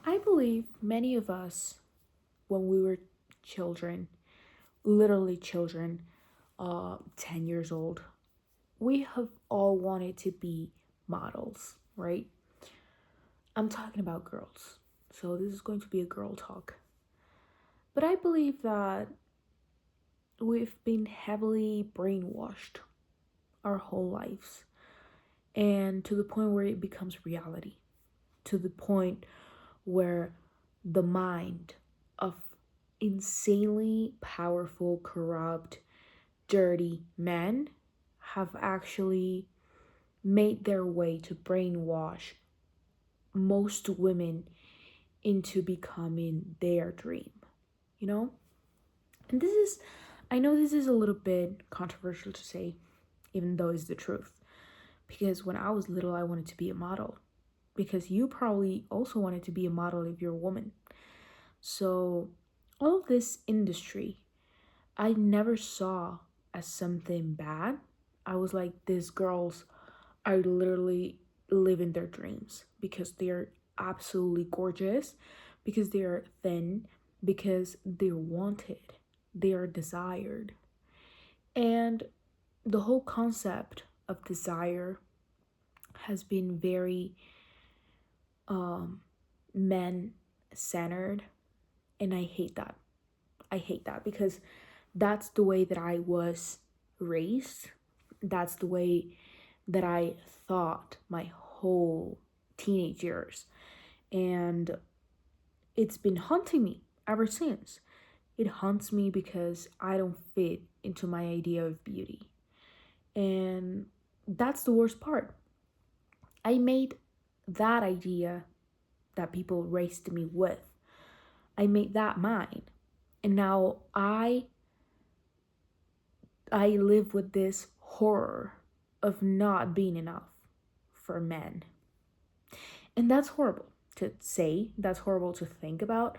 I believe many of us, when we were children, literally children, 10 years old, we have all wanted to be models, right? I'm talking about girls. So this is going to be a girl talk. But I believe that we've been heavily brainwashed our whole lives, and to the point where it becomes reality, to the point where the mind of insanely powerful, corrupt, dirty men have actually made their way to brainwash most women into becoming their dream, you know? And I know this is a little bit controversial to say, even though it's the truth. Because when I was little, I wanted to be a model. Because you probably also wanted to be a model if you're a woman. So, all of this industry, I never saw as something bad. I was like, these girls are literally living their dreams because they're absolutely gorgeous, because they're thin, because they're wanted, they are desired. And the whole concept of desire has been very men centered, and I hate that. I hate that because that's the way that I was raised. That's the way that I thought my whole teenage years. And it's been haunting me ever since. It haunts me because I don't fit into my idea of beauty. And that's the worst part. I made that idea that people raised me with, I made that mine. And now I live with this horror of not being enough for men. And that's horrible to say, that's horrible to think about.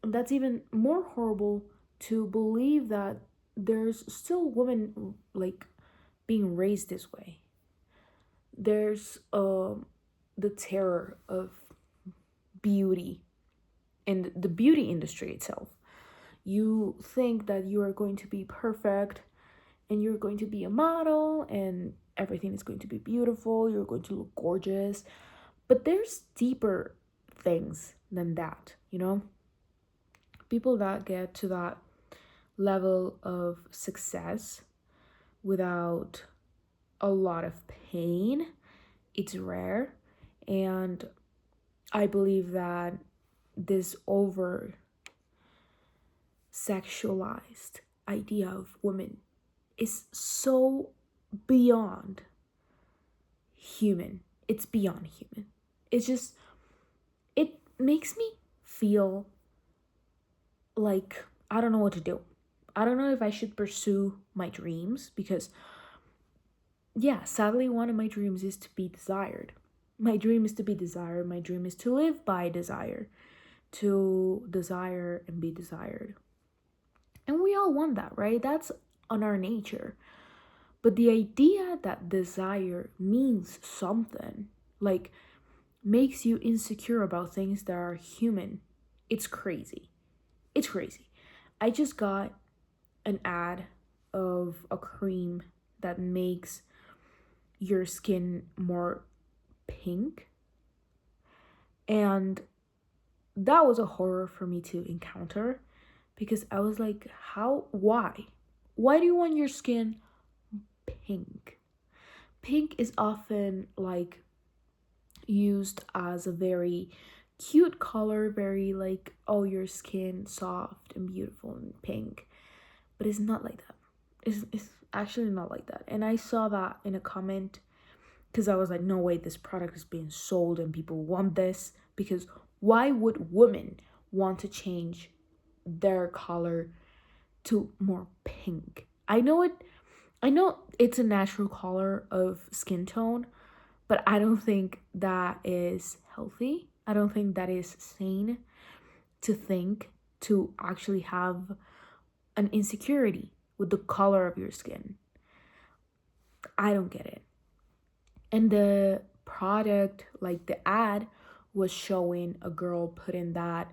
And that's even more horrible to believe that there's still women like being raised this way. There's the terror of beauty and the beauty industry itself. You think that you are going to be perfect and you're going to be a model and everything is going to be beautiful, you're going to look gorgeous. But there's deeper things than that, you know? People that get to that level of success without a lot of pain, it's rare. And I believe that this over sexualized idea of women is so beyond human. It's beyond human. It's just, it makes me feel like I don't know what to do. I don't know if I should pursue my dreams because, yeah, sadly, one of my dreams is to be desired. My dream is to be desired. My dream is to live by desire, to desire and be desired. And we all want that, right? That's on our nature. But the idea that desire means something, like makes you insecure about things that are human, it's crazy. It's crazy. I just got an ad of a cream that makes your skin more pink. And that was a horror for me to encounter because I was like, how? Why? Why do you want your skin pink? Pink is often like used as a very cute color, very like, oh, your skin soft and beautiful and pink. But it's not like that. It's actually not like that. And I saw that in a comment because I was like, no way, this product is being sold and people want this. Because why would women want to change their color to more pink? I know it's a natural color of skin tone, but I don't think that is healthy. I don't think that is sane to actually have an insecurity with the color of your skin. I don't get it. And the product, like the ad, was showing a girl putting that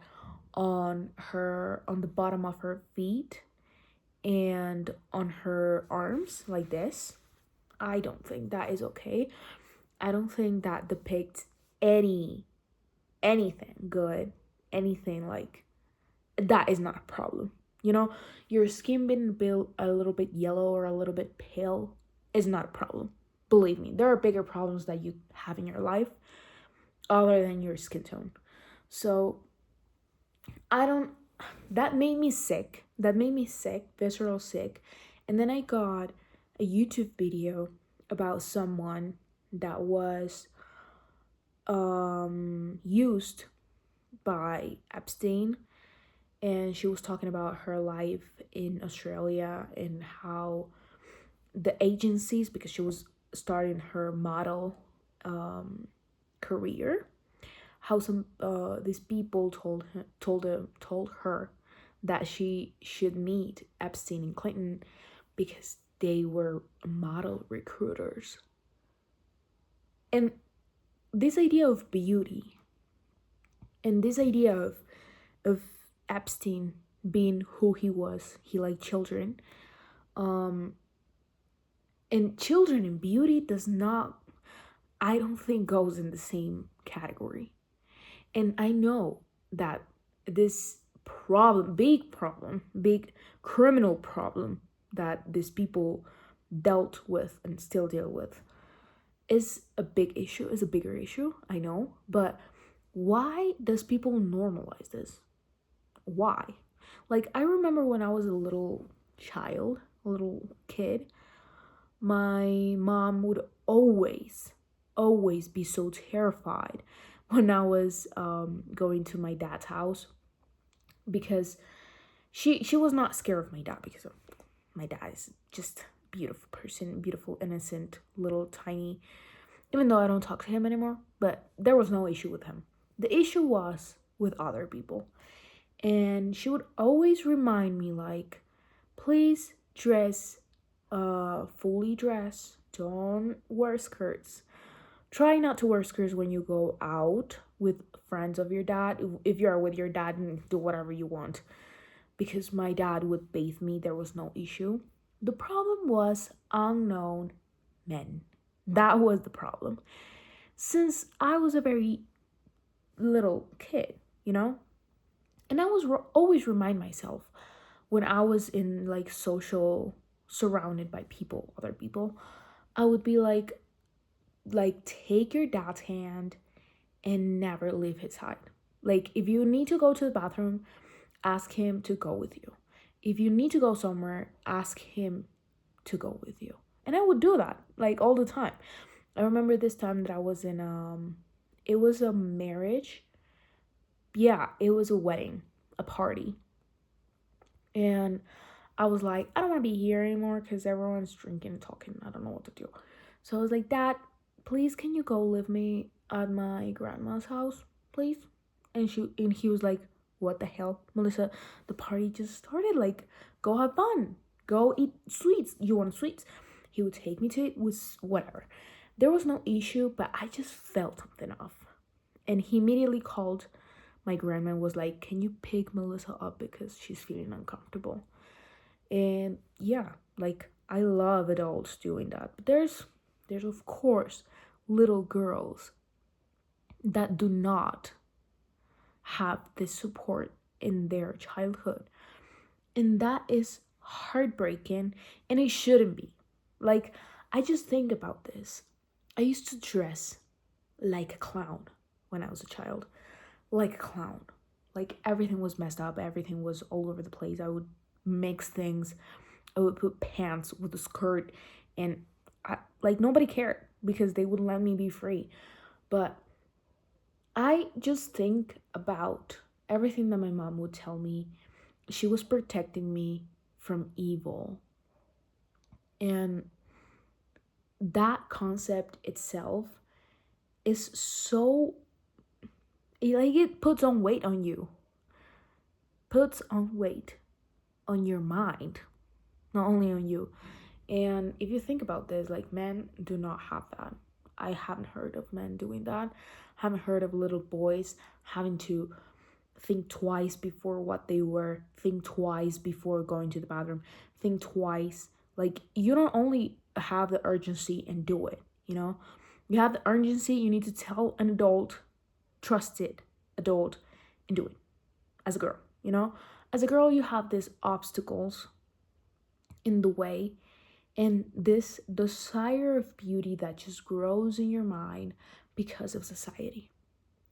on the bottom of her feet and on her arms like this. I don't think that is okay. I don't think that depicts anything good, anything like that is not a problem. You know, your skin being built a little bit yellow or a little bit pale is not a problem. Believe me, there are bigger problems that you have in your life other than your skin tone. So I don't, that made me sick. That made me sick, visceral sick. And then I got a YouTube video about someone that was used by Epstein, and she was talking about her life in Australia and how the agencies, because she was starting her model career, how some these people told her that she should meet Epstein and Clinton because they were model recruiters. And this idea of beauty and this idea of Epstein being who he was, he liked children. And children and beauty does not, I don't think, goes in the same category. And I know that this big criminal problem that these people dealt with and still deal with is a bigger issue, I know. But why does people normalize this? Why? Like, I remember when I was a little kid, my mom would always be so terrified when I was going to my dad's house, because she was not scared of my dad, because my dad is just beautiful person, beautiful, innocent, little tiny, even though I don't talk to him anymore. But there was no issue with him. The issue was with other people. And she would always remind me, like, please dress, fully dress. Don't wear skirts. Try not to wear skirts when you go out with friends of your dad. If you're with your dad, do whatever you want. Because my dad would bathe me, there was no issue. The problem was unknown men. That was the problem. Since I was a very little kid, you know? And I was always remind myself when I was in like social, surrounded by people, other people, I would be like take your dad's hand and never leave his side. Like, if you need to go to the bathroom, ask him to go with you. If you need to go somewhere, ask him to go with you. And I would do that like all the time. I remember this time that I was in it was a marriage. Yeah, it was a wedding, a party. And I was like, I don't want to be here anymore because everyone's drinking and talking. I don't know what to do. So I was like, Dad, please, can you go leave me at my grandma's house, please? And he was like, what the hell, Melissa? The party just started. Like, go have fun. Go eat sweets. You want sweets? He would take me to it with whatever. There was no issue, but I just felt something off. And he immediately called my grandma and was like, can you pick Melissa up because she's feeling uncomfortable? And yeah, like, I love adults doing that. But there's of course little girls that do not have this support in their childhood. And that is heartbreaking, and it shouldn't be. Like, I just think about this. I used to dress like a clown when I was a child. Like a clown. Like, everything was messed up. Everything was all over the place. I would mix things. I would put pants with a skirt, and nobody cared because they wouldn't let me be free. But I just think about everything that my mom would tell me. She was protecting me from evil. And that concept itself is so, it puts on weight on you. Puts on weight on your mind, not only on you. And if you think about this, like, men do not have that. I haven't heard of men doing that. Haven't heard of little boys having to think twice before what they wear, think twice before going to the bathroom, think twice. Like, you don't only have the urgency and do it, you know? You have the urgency, you need to tell an adult, trusted adult, and do it as a girl, you know? As a girl, you have these obstacles in the way and this desire of beauty that just grows in your mind because of society.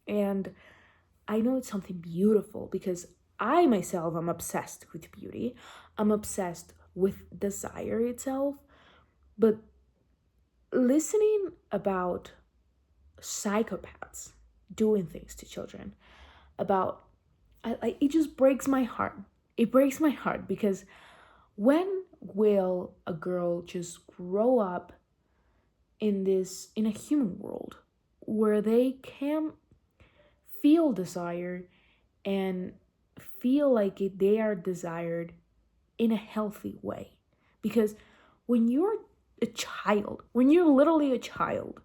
And I know it's something beautiful because I myself am obsessed with beauty. I'm obsessed with desire itself. But listening about psychopaths doing things to children, about it just breaks my heart. It breaks my heart because when will a girl just grow up in a human world where they can feel desire and feel like they are desired in a healthy way? Because when you're a child, when you're literally a child,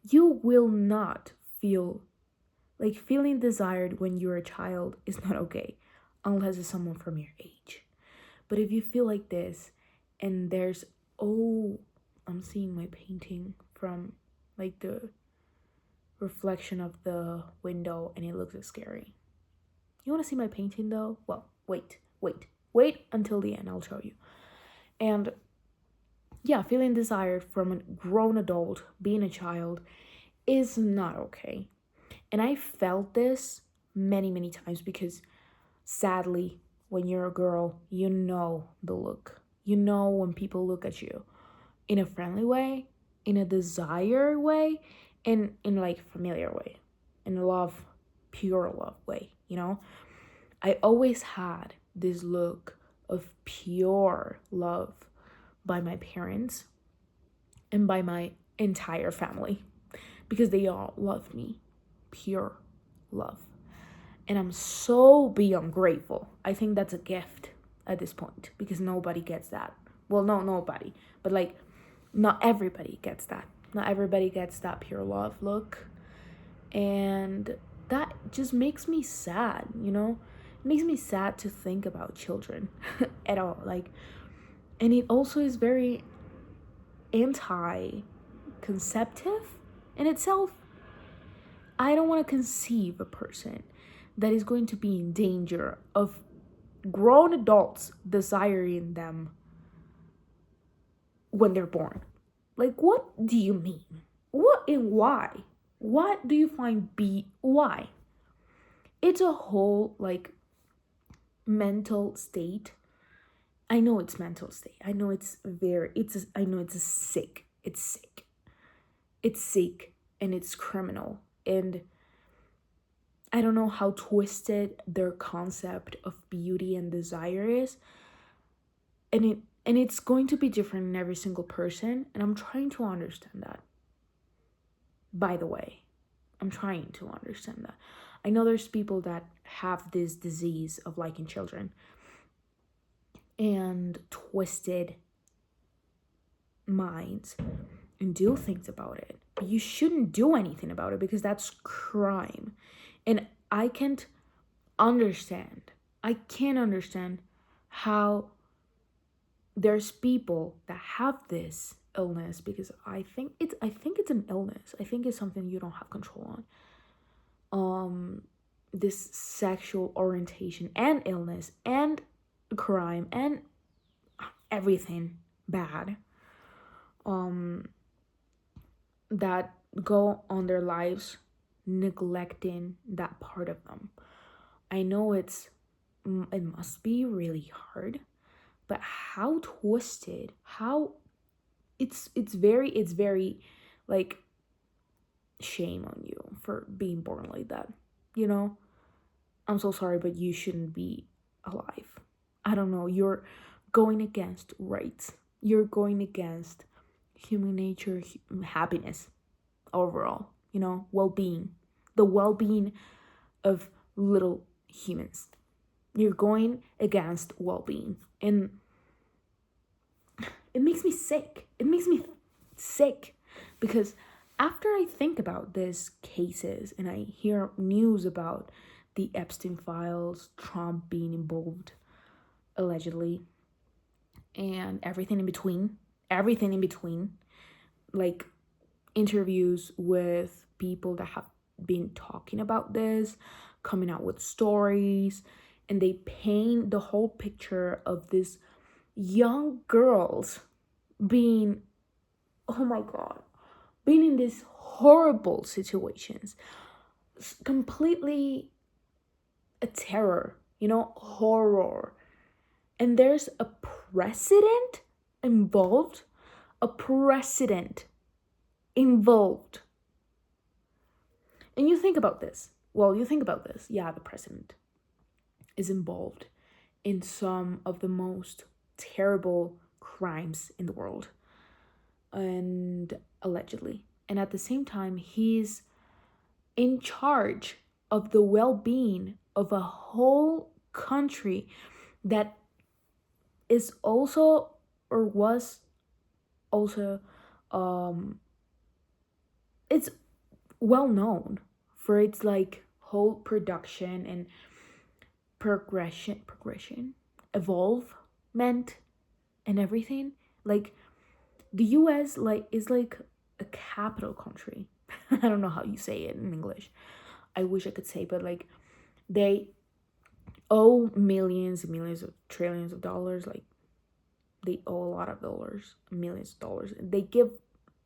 you will not feel like feeling desired when you're a child is not okay unless it's someone from your age. But if you feel like this and there's, oh, I'm seeing my painting from like the reflection of the window and it looks scary. You want to see my painting though? Well, wait until the end, I'll show you. And yeah, feeling desired from a grown adult, being a child, is not okay. And I felt this many times because sadly, when you're a girl, you know the look. You know when people look at you in a friendly way, in a desire way, and in like familiar way, in a love, pure love way, you know? I always had this look of pure love by my parents and by my entire family because they all loved me. Pure love. And I'm so beyond grateful. I think that's a gift at this point because nobody gets that. Well, no, nobody. But like, not everybody gets that. Not everybody gets that pure love look. And that just makes me sad, you know? It makes me sad to think about children at all. Like, and it also is very anti-conceptive in itself. I don't want to conceive a person that is going to be in danger of grown adults desiring them when they're born. Like, what do you mean? What and why? What do you find why? It's a whole like mental state. I know it's mental state. I know it's sick. It's sick. It's sick and it's criminal. And I don't know how twisted their concept of beauty and desire is. And it's going to be different in every single person. And I'm trying to understand that. By the way, I'm trying to understand that. I know there's people that have this disease of liking children and twisted minds and do things about it. But you shouldn't do anything about it because that's crime. And I can't understand how there's people that have this illness, because I think it's an illness. I think it's something you don't have control on. This sexual orientation and illness and crime and everything bad that go on their lives neglecting that part of them. I know it must be really hard, but how twisted, how it's very like, shame on you for being born like that, you know? I'm so sorry, but you shouldn't be alive. I don't know, you're going against rights. You're going against human nature, happiness overall, you know, well-being, the well-being of little humans. You're going against well-being, and it makes me sick. It makes me sick Because after I think about these cases and I hear news about the Epstein files, Trump being involved allegedly, and everything in between, like interviews with people that have been talking about this, coming out with stories, and they paint the whole picture of these young girls being, oh my God, being in these horrible situations, completely a terror, horror. And there's a president involved, a president involved. And you think about this. Yeah, the president is involved in some of the most terrible crimes in the world, and allegedly. And at the same time, he's in charge of the well-being of a whole country that is also, or was also, it's well known for its like whole production and progression, evolvement, and everything. Like the US is like a capital country. I don't know how you say it in English. I wish I could say, but like they owe millions and millions of trillions of dollars. Like they owe a lot of dollars, millions of dollars. They give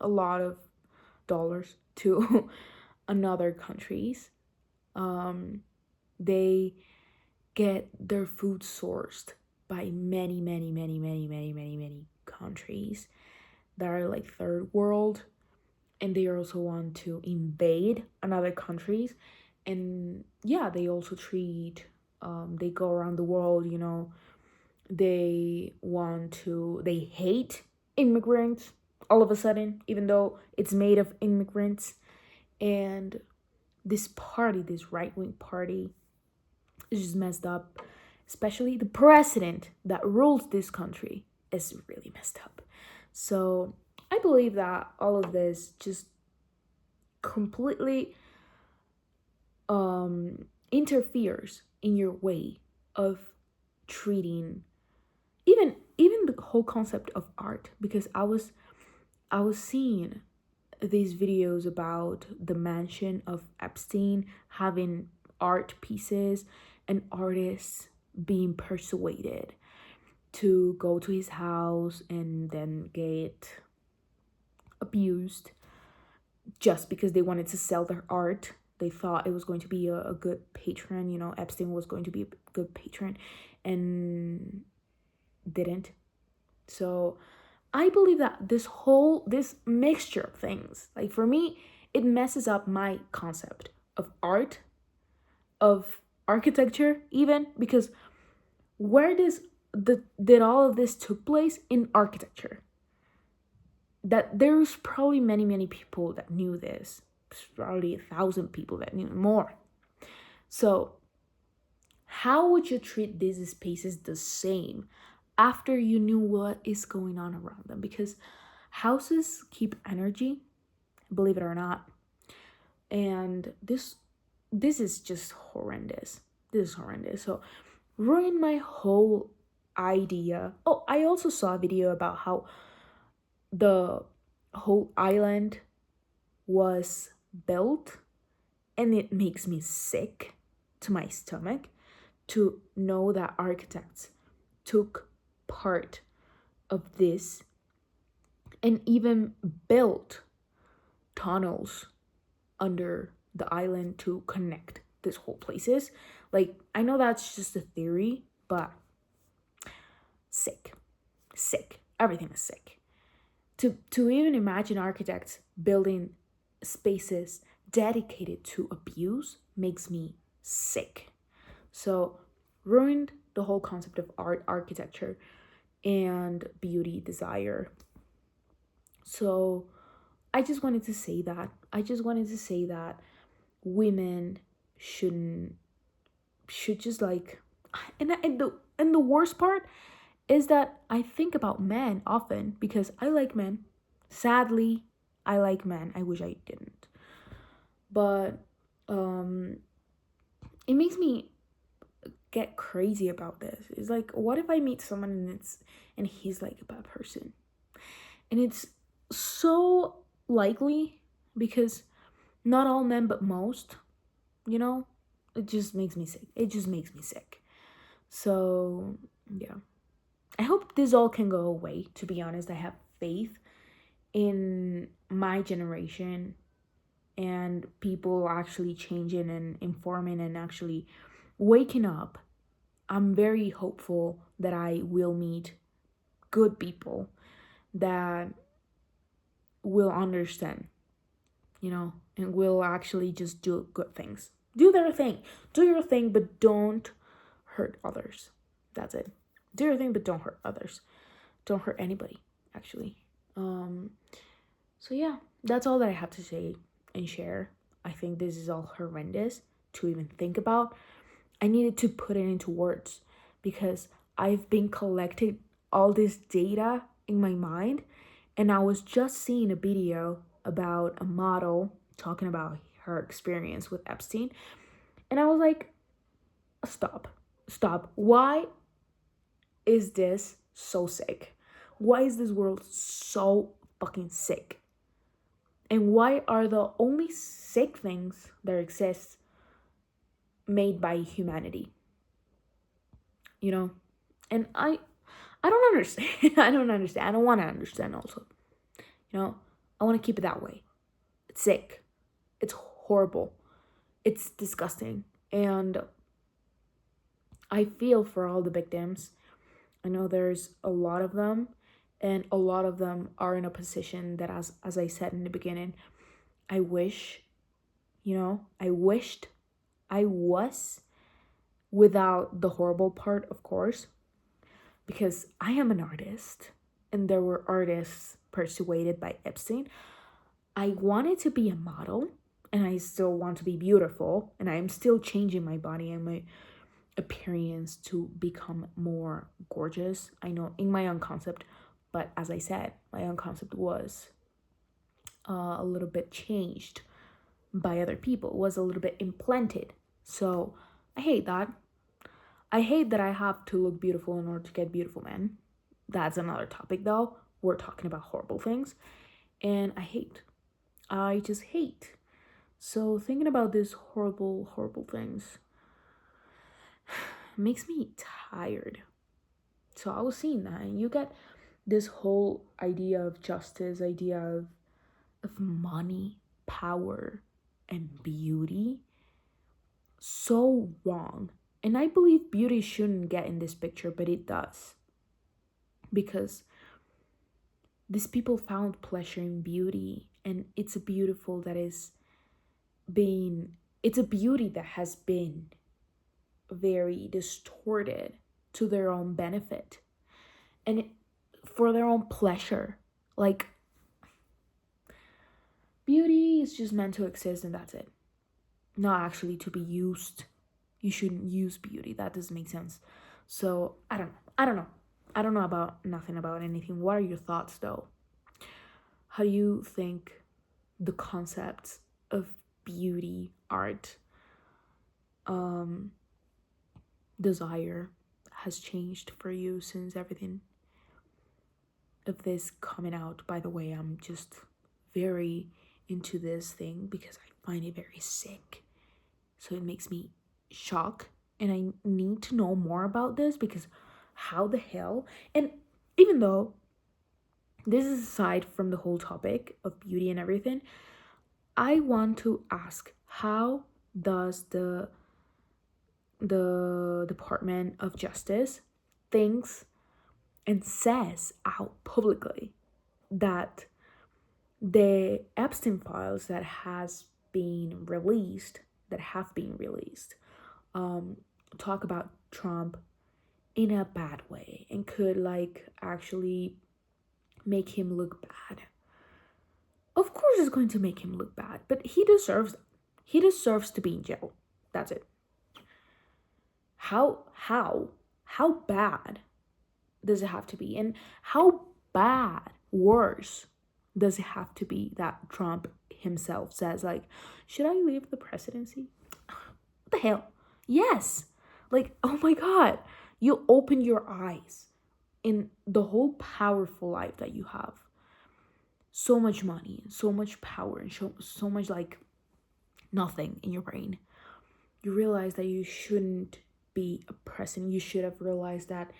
a lot of dollars to another countries. They get their food sourced by many countries that are like third world, and they also want to invade another countries. And yeah, they also treat, they go around the world, they hate immigrants all of a sudden, even though it's made of immigrants. And this right-wing party is just messed up. Especially the president that rules this country is really messed up. So I believe that all of this just completely interferes in your way of treating even the whole concept of art. Because I was seeing these videos about the mansion of Epstein having art pieces and artists being persuaded to go to his house and then get abused just because they wanted to sell their art. They thought it was going to be a good patron, Epstein was going to be a good patron, and didn't. So I believe that this mixture of things, like for me, it messes up my concept of art, of architecture even, because where did all of this took place? In architecture. That there's probably many people that knew this, probably 1,000 people that knew more. So how would you treat these spaces the same after you knew what is going on around them? Because houses keep energy, believe it or not. And this is just horrendous. This is horrendous. So ruined my whole idea. Oh, I also saw a video about how the whole island was built, and it makes me sick to my stomach to know that architects took part of this and even built tunnels under the island to connect these whole places. Like, I know that's just a theory, but sick. Everything is sick. To even imagine architects building spaces dedicated to abuse makes me sick. So ruined the whole concept of art, architecture, and beauty, desire. So I just wanted to say that women should just like, and the worst part is that I think about men often because I like men. Sadly, I like men. I wish I didn't. But it makes me get crazy about this. It's like, what if I meet someone and he's like a bad person? And it's so likely because not all men, but most, you know, it just makes me sick. It just makes me sick. So, yeah. I hope this all can go away, to be honest. I have faith in my generation and people actually changing and informing and actually waking up. I'm very hopeful that I will meet good people that will understand, and will actually just do good things. Do their thing. Do your thing, but don't hurt others. That's it. Do your thing, but don't hurt others. Don't hurt anybody, actually. So yeah, that's all that I have to say and share. I think this is all horrendous to even think about. I needed to put it into words because I've been collecting all this data in my mind, and I was just seeing a video about a model talking about her experience with Epstein, and I was like, stop. Why is this so sick? Why is this world so fucking sick? And why are the only sick things that exist made by humanity? And I don't understand. I don't understand. I don't want to understand also. I want to keep it that way. It's sick. It's horrible. It's disgusting. And I feel for all the victims. I know there's a lot of them, and a lot of them are in a position that, as I said in the beginning, I wished I was, without the horrible part, of course, because I am an artist and there were artists persuaded by Epstein. I wanted to be a model and I still want to be beautiful, and I'm still changing my body and my appearance to become more gorgeous. I know, in my own concept, but as I said, my own concept was a little bit changed by other people, was a little bit implanted. So I hate that. I hate that I have to look beautiful in order to get beautiful men. That's another topic though. We're talking about horrible things. And I just hate. So thinking about these horrible, horrible things makes me tired. So I was seeing that, and you get this whole idea of justice, idea of money, power, and beauty so wrong. And I believe beauty shouldn't get in this picture, but it does. Because these people found pleasure in beauty, and it's a beauty that has been very distorted to their own benefit and for their own pleasure. Like, beauty is just meant to exist and that's it, not actually to be used. You shouldn't use beauty. That doesn't make sense. So I don't know about nothing about anything. What are your thoughts though? How do you think the concepts of beauty, art, desire has changed for you since everything of this coming out? By the way, I'm just very into this thing because I find it very sick. So it makes me shocked, and I need to know more about this because how the hell? And even though this is aside from the whole topic of beauty and everything, I want to ask, how does the Department of Justice thinks and says out publicly that the Epstein files that have been released talk about Trump in a bad way and could actually make him look bad? Of course it's going to make him look bad, but he deserves that. He deserves to be in jail. That's it. How bad does it have to be? And how bad, worse, Does it have to be that Trump himself says, like, should I leave the presidency? What the hell? Yes. Like, oh my God. You open your eyes in the whole powerful life that you have. So much money, so much power, and so much like nothing in your brain. You realize that you shouldn't be a president. You should have realized that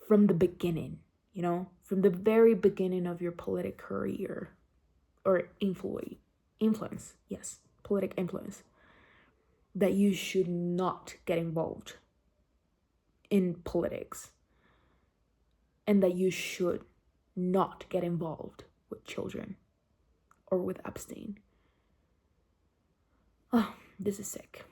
from the beginning, from the very beginning of your political career or influence, yes, political influence, that you should not get involved in politics and that you should not get involved with children or with Epstein. Oh, this is sick.